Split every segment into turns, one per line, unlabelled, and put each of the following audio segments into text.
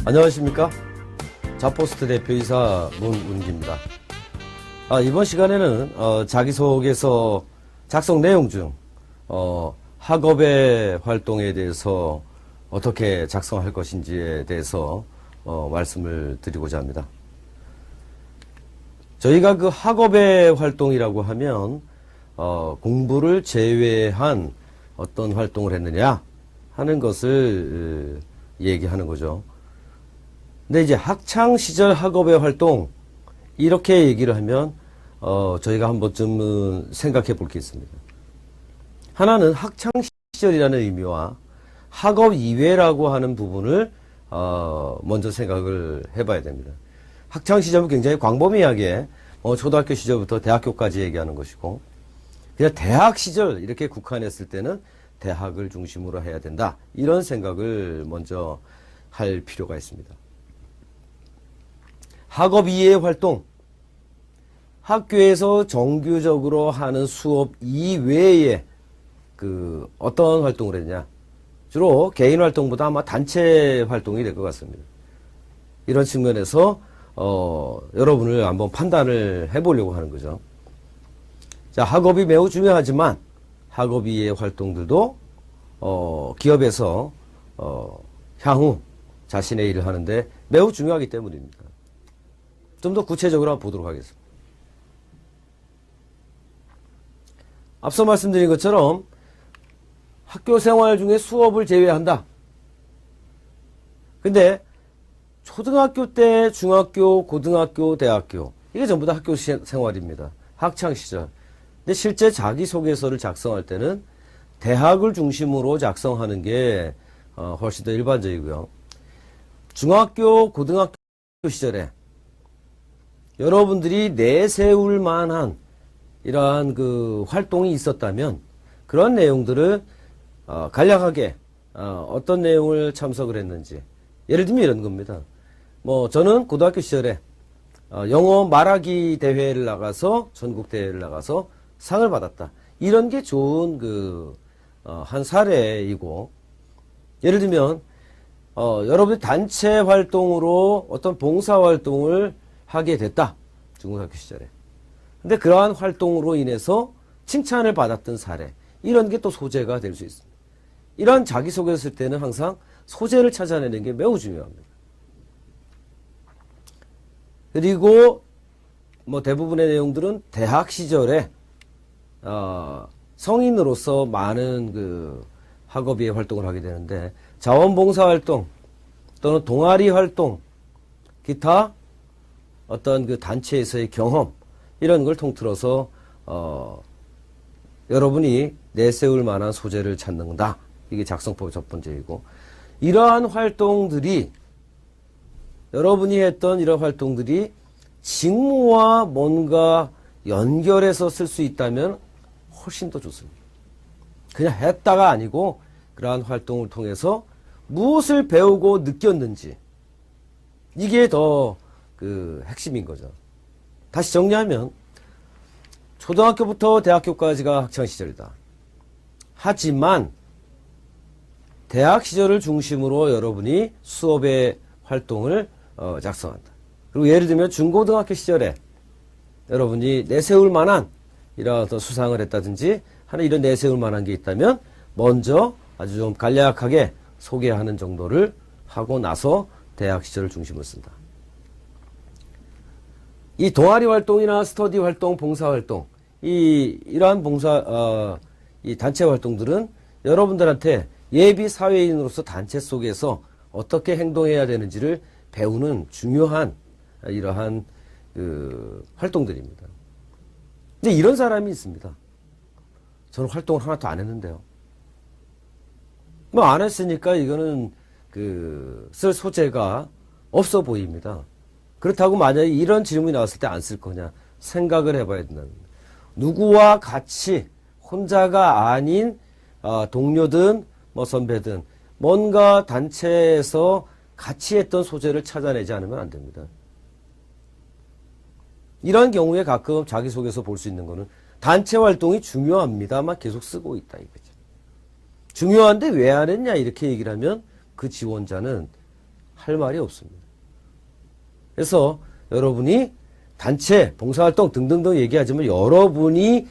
안녕하십니까? 자포스트 대표이사 문운기입니다. 이번 시간에는 자기소개서 작성 내용 중 학업의 활동에 대해서 어떻게 작성할 것인지에 대해서 말씀을 드리고자 합니다. 저희가 그 학업의 활동이라고 하면 공부를 제외한 어떤 활동을 했느냐 하는 것을 얘기하는 거죠. 근데 이제 학창시절 학업의 활동 이렇게 얘기를 하면 저희가 한 번쯤은 생각해 볼 게 있습니다. 하나는 학창시절이라는 의미와 학업 이외라고 하는 부분을 먼저 생각을 해봐야 됩니다. 학창시절은 굉장히 광범위하게 초등학교 시절부터 대학교까지 얘기하는 것이고, 그냥 대학 시절 이렇게 국한했을 때는 대학을 중심으로 해야 된다, 이런 생각을 먼저 할 필요가 있습니다. 학업 이외의 활동, 학교에서 정규적으로 하는 수업 이외에 어떤 활동을 했냐, 주로 개인 활동보다 아마 단체 활동이 될 것 같습니다. 이런 측면에서 여러분을 한번 판단을 해보려고 하는 거죠. 자, 학업이 매우 중요하지만 학업 이외의 활동들도 기업에서 향후 자신의 일을 하는데 매우 중요하기 때문입니다. 좀 더 구체적으로 한번 보도록 하겠습니다. 앞서 말씀드린 것처럼 학교 생활 중에 수업을 제외한다. 근데 초등학교 때 중학교, 고등학교, 대학교, 이게 전부 다 학교 생활입니다. 학창시절. 근데 실제 자기소개서를 작성할 때는 대학을 중심으로 작성하는 게 훨씬 더 일반적이고요. 중학교, 고등학교 시절에 여러분들이 내세울 만한 이러한 활동이 있었다면 그런 내용들을 간략하게 어떤 내용을 참석을 했는지, 예를 들면 이런 겁니다. 저는 고등학교 시절에 영어 말하기 대회를 나가서 전국 대회를 나가서 상을 받았다. 이런 게 좋은 한 사례이고, 예를 들면 여러분이 단체 활동으로 어떤 봉사 활동을 하게 됐다. 중고등학교 시절에. 근데 그러한 활동으로 인해서 칭찬을 받았던 사례, 이런 게 또 소재가 될 수 있습니다. 이런 자기소개를 쓸 때는 항상 소재를 찾아내는 게 매우 중요합니다. 그리고 대부분의 내용들은 대학 시절에 성인으로서 많은 학업의 활동을 하게 되는데, 자원봉사 활동 또는 동아리 활동, 기타 어떤 단체에서의 경험, 이런 걸 통틀어서 여러분이 내세울 만한 소재를 찾는다. 이게 작성법의 첫 번째이고, 이러한 활동들이, 여러분이 했던 이런 활동들이 직무와 뭔가 연결해서 쓸 수 있다면 훨씬 더 좋습니다. 그냥 했다가 아니고 그러한 활동을 통해서 무엇을 배우고 느꼈는지, 이게 더 핵심인 거죠. 다시 정리하면 초등학교부터 대학교까지가 학창시절이다. 하지만 대학 시절을 중심으로 여러분이 수업의 활동을 작성한다. 그리고 예를 들면 중고등학교 시절에 여러분이 내세울 만한 이런 어떤 수상을 했다든지 하는 이런 내세울 만한 게 있다면 먼저 아주 좀 간략하게 소개하는 정도를 하고 나서 대학 시절을 중심으로 쓴다. 이 동아리 활동이나 스터디 활동, 봉사 활동, 이러한 이 단체 활동들은 여러분들한테 예비 사회인으로서 단체 속에서 어떻게 행동해야 되는지를 배우는 중요한 이러한 활동들입니다. 근데 이런 사람이 있습니다. 저는 활동을 하나도 안 했는데요. 안 했으니까 이거는 쓸 소재가 없어 보입니다. 그렇다고 만약에 이런 질문이 나왔을 때 안 쓸 거냐 생각을 해봐야 된다는 겁니다. 누구와 같이 혼자가 아닌 동료든 선배든 뭔가 단체에서 같이 했던 소재를 찾아내지 않으면 안 됩니다. 이런 경우에 가끔 자기소개서 볼 수 있는 거는 단체 활동이 중요합니다만 계속 쓰고 있다 이거죠. 중요한데 왜 안 했냐 이렇게 얘기를 하면 그 지원자는 할 말이 없습니다. 그래서 여러분이 단체, 봉사활동 등등등 얘기하지만 여러분이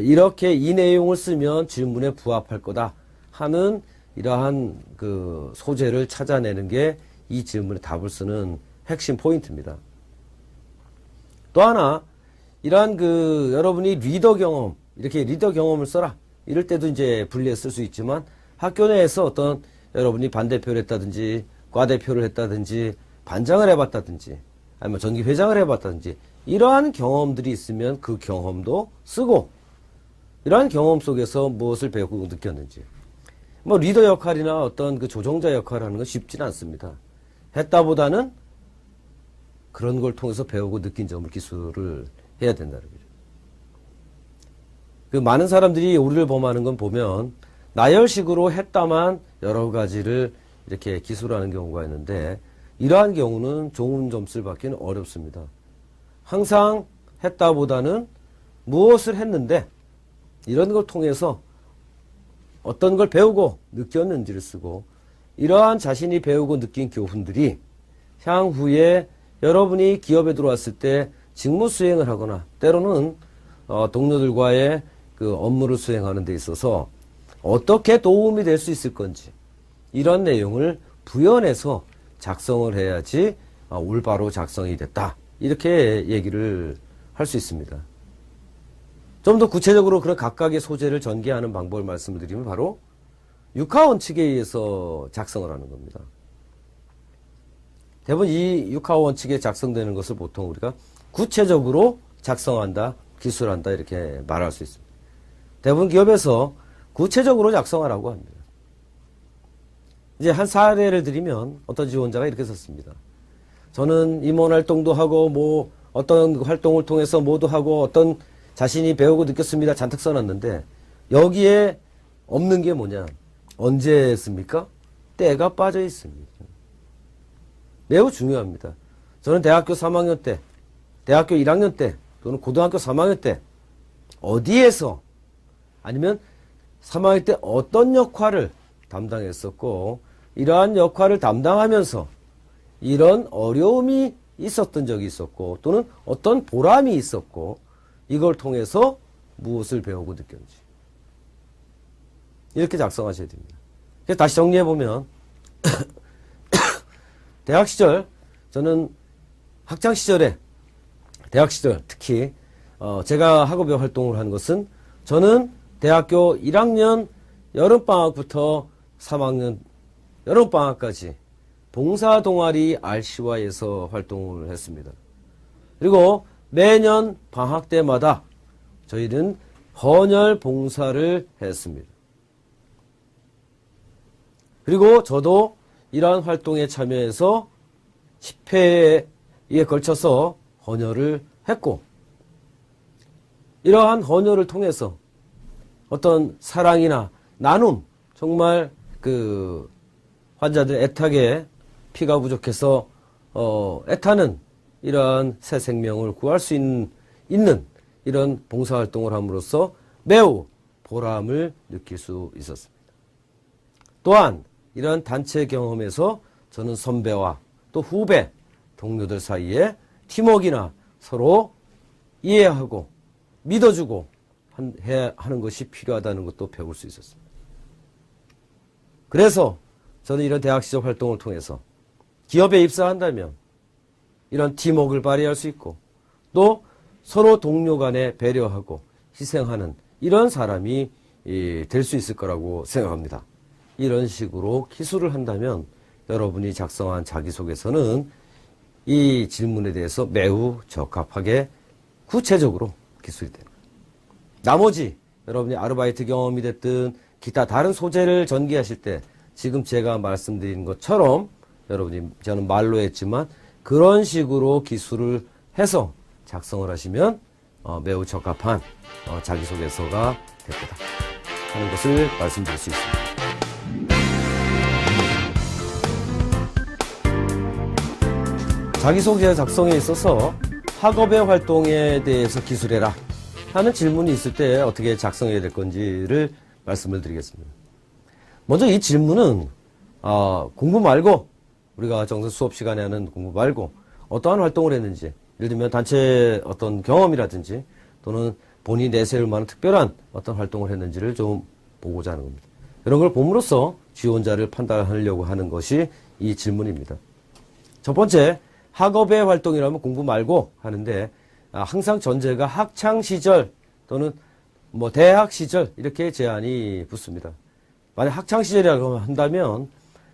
이렇게 이 내용을 쓰면 질문에 부합할 거다 하는 이러한 그 소재를 찾아내는 게 이 질문에 답을 쓰는 핵심 포인트입니다. 또 하나, 이러한 그 여러분이 리더 경험, 이렇게 리더 경험을 써라. 이럴 때도 이제 분리해 쓸 수 있지만 학교 내에서 어떤 여러분이 반대표를 했다든지 과대표를 했다든지 반장을 해봤다든지 아니면 전기회장을 해봤다든지 이러한 경험들이 있으면 그 경험도 쓰고 이러한 경험 속에서 무엇을 배우고 느꼈는지 뭐 리더 역할이나 어떤 그 조종자 역할을 하는 건 쉽지는 않습니다. 했다보다는 그런 걸 통해서 배우고 느낀 점을 기술을 해야 된다는 거죠. 그 많은 사람들이 우리를 범하는 건 보면 나열식으로 했다만 여러 가지를 이렇게 기술하는 경우가 있는데 이러한 경우는 좋은 점수를 받기는 어렵습니다. 항상 했다보다는 무엇을 했는데 이런 걸 통해서 어떤 걸 배우고 느꼈는지를 쓰고 이러한 자신이 배우고 느낀 교훈들이 향후에 여러분이 기업에 들어왔을 때 직무 수행을 하거나 때로는 동료들과의 그 업무를 수행하는 데 있어서 어떻게 도움이 될 수 있을 건지 이런 내용을 부연해서 작성을 해야지 올바로 작성이 됐다. 이렇게 얘기를 할 수 있습니다. 좀 더 구체적으로 그런 각각의 소재를 전개하는 방법을 말씀을 드리면 바로 육하원칙에 의해서 작성을 하는 겁니다. 대부분 이 육하원칙에 작성되는 것을 보통 우리가 구체적으로 작성한다, 기술한다 이렇게 말할 수 있습니다. 대부분 기업에서 구체적으로 작성하라고 합니다. 이제 한 사례를 드리면 어떤 지원자가 이렇게 썼습니다. 저는 임원 활동도 하고 뭐 어떤 활동을 통해서 뭐도 하고 어떤 자신이 배우고 느꼈습니다. 잔뜩 써놨는데 여기에 없는 게 뭐냐? 언제 했습니까? 때가 빠져 있습니다. 매우 중요합니다. 저는 대학교 3학년 때, 대학교 1학년 때 또는 고등학교 3학년 때 어디에서 아니면 3학년 때 어떤 역할을 담당했었고 이러한 역할을 담당하면서 이런 어려움이 있었던 적이 있었고 또는 어떤 보람이 있었고 이걸 통해서 무엇을 배우고 느꼈는지 이렇게 작성하셔야 됩니다. 그래서 다시 정리해보면 대학 시절 저는 학창 시절에 대학 시절 특히 제가 학업의 활동을 한 것은 저는 대학교 1학년 여름방학부터 3학년 여름방학까지 봉사동아리 RCY에서 활동을 했습니다. 그리고 매년 방학 때마다 저희는 헌혈 봉사를 했습니다. 그리고 저도 이러한 활동에 참여해서 10회에 걸쳐서 헌혈을 했고 이러한 헌혈을 통해서 어떤 사랑이나 나눔 정말 그 환자들 애타게 피가 부족해서 애타는 이러한 새 생명을 구할 수 있는 이런 봉사활동을 함으로써 매우 보람을 느낄 수 있었습니다. 또한 이러한 단체 경험에서 저는 선배와 또 후배, 동료들 사이에 팀워크나 서로 이해하고 믿어주고 하는 것이 필요하다는 것도 배울 수 있었습니다. 그래서 저는 이런 대학 시절 활동을 통해서 기업에 입사한다면 이런 팀워크를 발휘할 수 있고 또 서로 동료 간에 배려하고 희생하는 이런 사람이 될 수 있을 거라고 생각합니다. 이런 식으로 기술을 한다면 여러분이 작성한 자기소개서는 이 질문에 대해서 매우 적합하게 구체적으로 기술이 되는 거예요. 나머지 여러분이 아르바이트 경험이 됐든 기타 다른 소재를 전개하실 때 지금 제가 말씀드린 것처럼 여러분이 저는 말로 했지만 그런 식으로 기술을 해서 작성을 하시면 매우 적합한 자기소개서가 될 거다 하는 것을 말씀드릴 수 있습니다. 자기소개 작성에 있어서 학업의 활동에 대해서 기술해라 하는 질문이 있을 때 어떻게 작성해야 될 건지를 말씀을 드리겠습니다. 먼저 이 질문은 공부 말고 우리가 정서 수업 시간에 하는 공부 말고 어떠한 활동을 했는지, 예를 들면 단체 어떤 경험이라든지 또는 본인이 내세울 만한 특별한 어떤 활동을 했는지를 좀 보고자 하는 겁니다. 이런 걸 봄으로써 지원자를 판단하려고 하는 것이 이 질문입니다. 첫 번째, 학업의 활동이라면 공부 말고 하는데, 항상 전제가 학창 시절 또는 뭐 대학 시절 이렇게 제한이 붙습니다. 만약 학창 시절이라고 한다면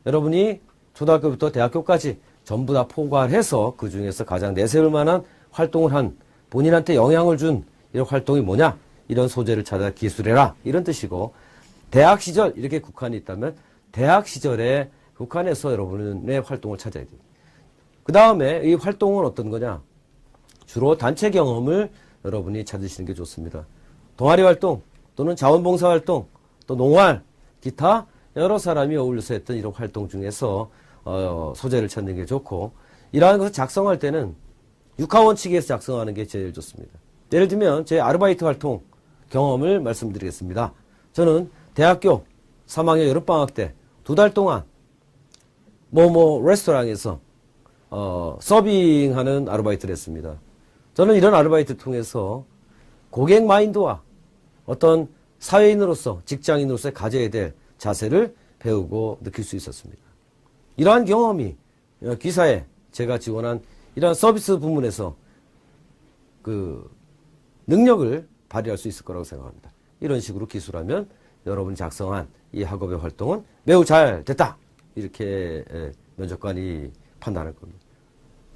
여러분이 초등학교부터 대학교까지 전부 다 포괄해서 그 중에서 가장 내세울 만한 활동을 한, 본인한테 영향을 준 이런 활동이 뭐냐, 이런 소재를 찾아 기술해라, 이런 뜻이고, 대학 시절 이렇게 국한이 있다면 대학 시절에 국한해서 여러분의 활동을 찾아야 돼요. 그 다음에 이 활동은 어떤 거냐, 주로 단체 경험을 여러분이 찾으시는 게 좋습니다. 동아리 활동 또는 자원봉사 활동, 또 농활, 기타 여러 사람이 어울려서 했던 이런 활동 중에서 소재를 찾는 게 좋고, 이러한 것을 작성할 때는 육하원칙에서 작성하는 게 제일 좋습니다. 예를 들면 제 아르바이트 활동 경험을 말씀드리겠습니다. 저는 대학교 3학년 여름방학 때 2달 동안 레스토랑에서 서빙하는 아르바이트를 했습니다. 저는 이런 아르바이트를 통해서 고객 마인드와 어떤 사회인으로서, 직장인으로서 가져야 될 자세를 배우고 느낄 수 있었습니다. 이러한 경험이 기사에 제가 지원한 이러한 서비스 부문에서 그 능력을 발휘할 수 있을 거라고 생각합니다. 이런 식으로 기술하면 여러분이 작성한 이 학업의 활동은 매우 잘 됐다, 이렇게 면접관이 판단할 겁니다.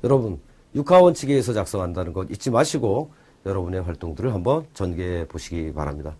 여러분, 육하원칙에 의해서 작성한다는 것 잊지 마시고 여러분의 활동들을 한번 전개해 보시기 바랍니다.